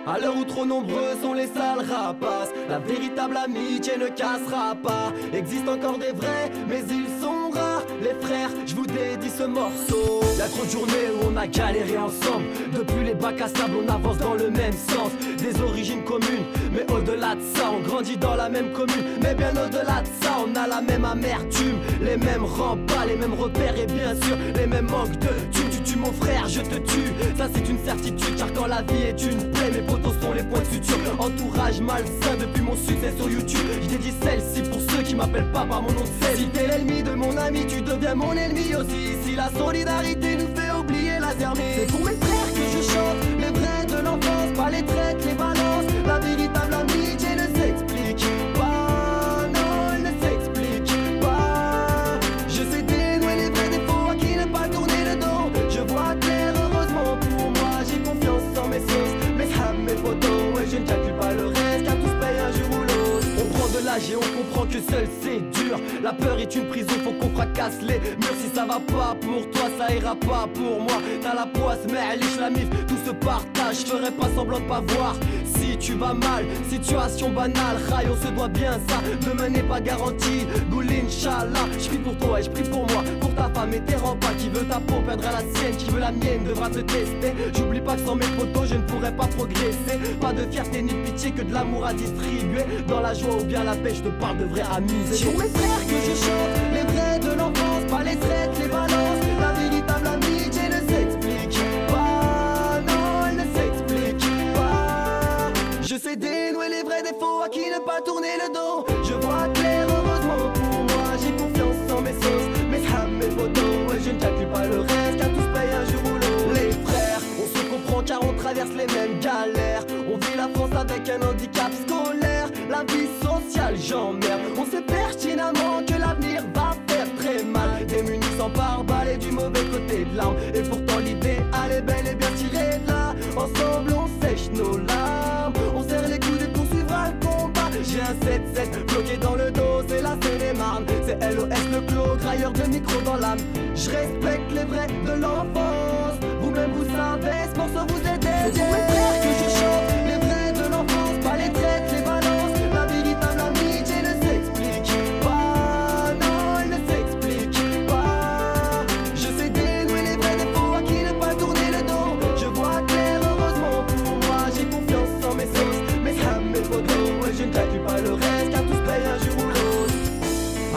À l'heure où trop nombreux sont les sales rapaces, la véritable amitié ne cassera pas. Existe encore des vrais, mais ils sont rares. Les frères, je vous dédie ce morceau. Y'a trop de journées où on a galéré ensemble. Depuis les bacs à sable, on avance dans le même sens. Des origines communes, mais au-delà de ça, on grandit dans la même commune. Mais bien au-delà de ça, on a la même amertume, les mêmes remparts, les mêmes repères et bien sûr les mêmes manques de tu tues mon frère, je te tue. Ça c'est une certitude, car quand la vie est une plaie, mes potos sont les points de suture. Entourage malsain depuis mon succès sur YouTube. Je dédie celle-ci pour ceux qui m'appellent pas par mon nom de scène. Si t'es l'ennemi de mon ami, tu deviens mon ennemi aussi. Si la solidarité nous fait oublier la zermie, c'est pour mes frères que je chante, les vrais de l'enfance, pas les traites, les balances. La véritable amitié ne s'explique pas, non, elle ne s'explique pas. Je sais dénouer les vrais défauts à qui ne pas tourner le dos. Je vois clair, heureusement pour moi, j'ai confiance en mes sauces, mes hams, mes photos. Et je ne calcule pas le reste, car tous payent un jour ou l'autre. On prend de l'âge et on comprend que seul c'est dur. La peur est une prison, faut qu'on fracasse les murs. Si ça va pas pour toi, ça ira pas pour moi. T'as la poisse, mais liche la mif, tout se partage. Je ferai pas semblant de pas voir si tu vas mal, situation banale. Rail, on se doit bien ça, demain n'est pas garanti. Goul Inch'Allah, je prie pour toi et je prie pour moi, pour ta femme et tes remparts. Qui veut ta peau perdra la sienne, qui veut la mienne devra te tester. J'oublie pas que sans mes photos je ne pourrais pas progresser. Pas de fierté ni de pitié, que de l'amour à distribuer. Dans la joie ou bien la paix, je te parle de vraie amitié. C'est pour mes frères que je chante, les vrais de l'enfance, pas les traites, les balances. La véritable amitié ne s'explique pas, non, elle ne s'explique pas. Je sais dénouer les vrais défauts à qui ne pas tourner le dos. Je vois clair, heureusement pour moi, j'ai confiance en mes sauces, mes hams, mes photos. Et je ne calcule pas le reste, car tous payent un jour ou l'autre. Les frères, on se comprend car on traverse les mêmes galères. On vit la France avec un handicap scolaire. La vie sociale, j'emmerde. On sait pertinemment que l'avenir va faire très mal. Démunis sans pare-balles et du mauvais côté de l'arme. Et pourtant l'idéal est bel et bien tiré de là. Ensemble on sèche nos larmes, on serre les coudes et poursuivra le combat. J'ai un 7-7 bloqué dans le dos, c'est la Seine-et-Marne. C'est LOS le clos, grailleur de micro dans l'âme. Je respecte les vrais de l'enfance. Vous-même vous savez, ce morceau vous est dédié. C'est pour mes frères que je chante, les vrais de l'enfance, pas les traites, les balances. La véritable amitié ne s'explique pas, non, elle ne s'explique pas. Je sais dénouer les vrais défauts à qui ne pas tourner le dos. Je vois clair, heureusement pour moi, j'ai confiance en mes sauces, mes hams, mes photos. Et je ne calcule pas le reste, car tous payent un jour ou l'autre.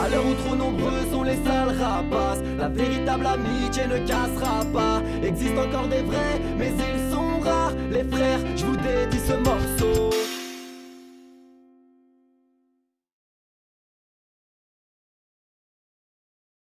À l'heure où trop nombreux sont les sales rapaces, la véritable amitié ne cassera pas. Existe encore des vrais, mais ils sont rares. Les frères, je